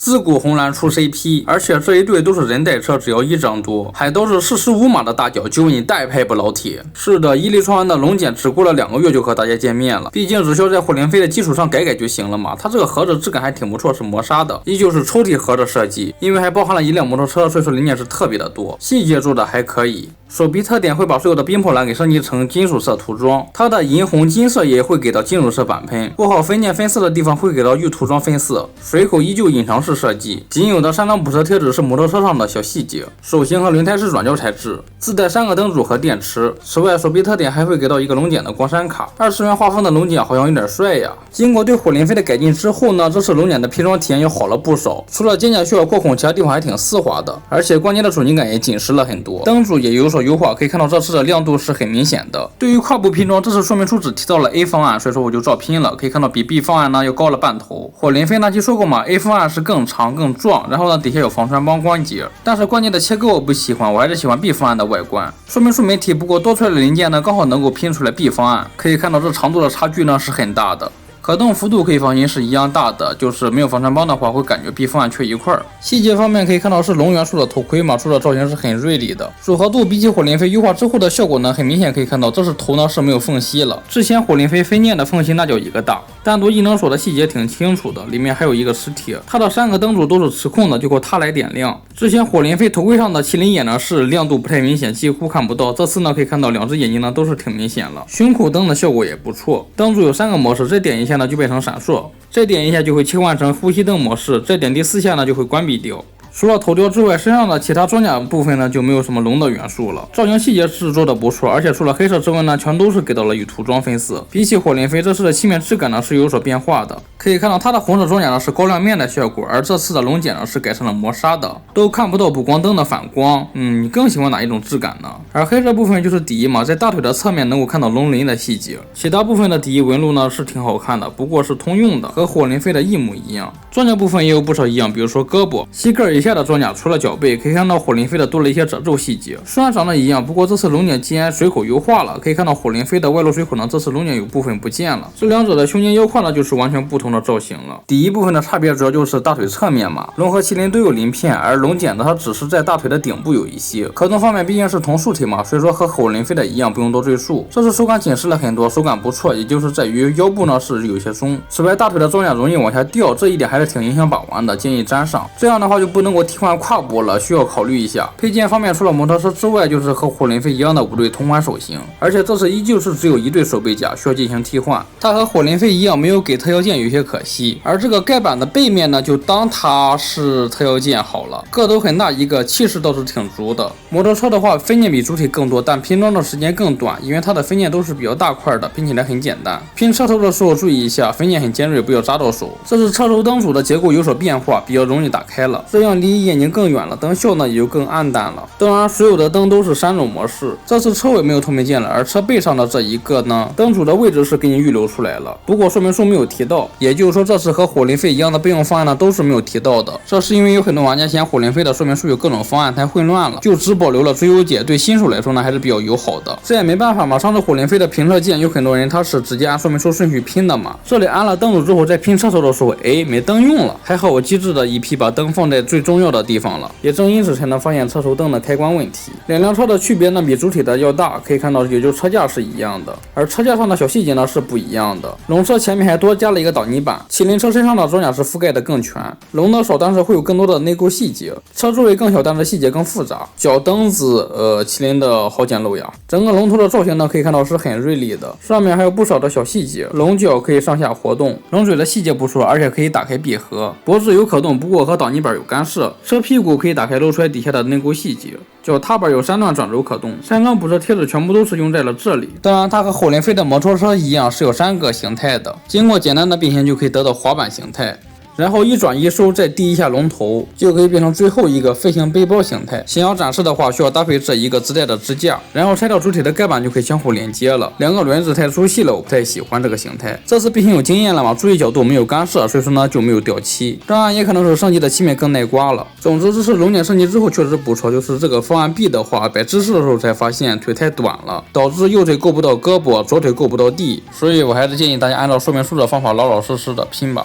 自古红蓝出 CP， 而且这一对都是人代车，只要1张多，还都是45码的大脚，就你代拍不老铁。是的，伊利创安的龙茧只过了2个月就和大家见面了，毕竟只需要在火灵飞的基础上改就行了嘛。它这个盒子质感还挺不错，是磨砂的，依旧是抽屉盒的设计，因为还包含了一辆摩托车，所以说零件是特别的多，细节做的还可以。手臂特点会把所有的冰破栏给升级成金属色涂装，它的银红金色也会给到金属色板喷，不好分件分色的地方会给到玉涂装分色，水口依旧隐藏式设计，仅有的3张补色贴纸是摩托车上的小细节，手型和轮胎是软胶材质，自带3个灯组和电池。此外，手臂特点还会给到一个龙茧的光闪卡，20元画风的龙茧好像有点帅呀。经过对火灵飞的改进之后呢，这次龙茧的拼装体验又好了不少，除了肩胛需要扩孔，其他地方还挺丝滑的，而且关节的手劲感也紧实了很多，灯组也有所优化，可以看到这次的亮度是很明显的。对于跨步拼装，这次说明书只提到了 A 方案，所以说我就照拼了，可以看到比 B 方案呢要高了半头。火灵飞那期说过嘛， A 方案是更长更壮，然后呢底下有防穿帮关节，但是关键的切割我不喜欢，我还是喜欢 B 方案的外观。说明书没提，不过多出来的零件呢刚好能够拼出来 B 方案，可以看到这长度的差距呢是很大的。可动幅度可以放心是一样大的，就是没有防穿帮的话会感觉 B 方案缺一块。细节方面可以看到是龙元素的头盔嘛，出的造型是很锐利的，组合度比起火灵飞优化之后的效果呢，很明显可以看到这是头呢是没有缝隙了，之前火灵飞飞念的缝隙那叫一个大。单独异能锁的细节挺清楚的，里面还有一个实体，它的3个灯组都是磁控的，就靠它来点亮。之前火灵飞头盔上的麒麟眼呢是亮度不太明显，几乎看不到，这次呢可以看到2只眼睛呢都是挺明显了，胸口灯的效果也不错。灯组有3个模式，这点一下呢就变成闪烁，再点一下就会切换成呼吸灯模式，再点第4下呢就会关闭掉。除了头雕之外，身上的其他装甲部分呢就没有什么龙的元素了。造型细节是做的不错，而且除了黑色之外呢，全都是给到了玉涂装分色。比起火灵飞，这次的漆面质感呢是有所变化的。可以看到它的红色装甲呢是高亮面的效果，而这次的龙茧呢是改成了磨砂的，都看不到补光灯的反光。你更喜欢哪一种质感呢？而黑色部分就是底翼嘛，在大腿的侧面能够看到龙鳞的细节，其他部分的底翼纹路呢是挺好看的，不过是通用的，和火灵飞的一模一样。装甲部分也有不少一样，比如说胳膊、膝盖以下的装甲除了脚背，可以看到火灵飞的多了一些褶皱细节，虽然长得一样，不过这次龙茧既然水口优化了，可以看到火灵飞的外露水口呢，这次龙茧有部分不见了，这2者的胸肩腰胯呢就是完全不同的造型了。底翼部分的差别主要就是大腿侧面嘛，龙和麒麟都有鳞片，而龙茧呢它只是在大腿的顶部有一些。可动方面毕竟是同素体嘛，所以说和火灵飞的一样，不用多赘述。这次手感紧实了很多，手感不错，也就是在于腰部呢是有些松。此外，大腿的装甲容易往下掉，这一点还是挺影响把玩的，建议粘上。这样的话就不能够替换胯部了，需要考虑一下。配件方面除了摩托车之外，就是和火灵飞一样的5对同款手型，而且这次依旧是只有1对手背甲需要进行替换。它和火灵飞一样没有给特效件，有些可惜。而这个盖板的背面呢，就当它是特效件好了，个头很大一个，气势倒是挺足的。摩托车的话分件比主体更多，但拼装的时间更短，因为它的分件都是比较大块的，拼起来很简单。拼车头的时候注意一下，分件很尖锐，不要扎到手。这是车头灯组的结构有所变化，比较容易打开了，这样离眼睛更远了，灯效呢也就更暗淡了。当然所有的灯都是3种模式，这次车尾没有透明件了，而车背上的这一个呢，灯组的位置是给你预留出来了，不过说明书没有提到，也就是说这次和火灵飞一样的备用方案呢都是没有提到的。这是因为有很多玩家嫌火灵飞的说明书有各种方案太混乱了，就只保留了最优解，对新手来说呢还是比较友好的。这也没办法嘛，上次火灵飞的评测键有很多人他是直接按说明书顺序拼的嘛，这里安了灯组之后再拼车头的时候没灯用了，还好我机智的一批把灯放在最重要的地方了，也正因此才能发现车头灯的开关问题。2辆车的区别呢比主体的要大，可以看到也就车架是一样的，而车架上的小细节呢是不一样的。龙车前面还多加了一个挡泥板，麒麟车身上的装甲是覆盖的更全，龙的少，但是会有更多的内构细节，车周围更小，但是细节更复杂。脚蹬子麒麟的好简陋呀。整个龙头的造型呢可以看到是很锐利的，上面还有不少的小细节，龙角可以上下活动，龙嘴的细节不说，而且可以打开闭合，脖子有可动，不过和挡泥板有干涉，车屁股可以打开露出来底下的内构细节，脚踏板有3段转轴可动，3张补色贴纸全部都是用在了这里。当然它和火灵飞的摩托车一样是有3个形态的，经过简单的变形就可以得到滑板形态，然后一转一收再低一下龙头，就可以变成最后一个飞行背包形态。想要展示的话，需要搭配这一个自带的支架，然后拆掉主体的盖板就可以相互连接了。2个轮子太粗细了，我不太喜欢这个形态。这次变形有经验了嘛，注意角度没有干涉，所以说呢就没有掉漆。当然也可能是升级的漆面更耐刮了。总之这次龙茧升级之后确实不错，就是这个方案 B 的话，摆姿势的时候才发现腿太短了，导致右腿够不到胳膊，左腿够不到地，所以我还是建议大家按照说明书的方法老老实实的拼吧。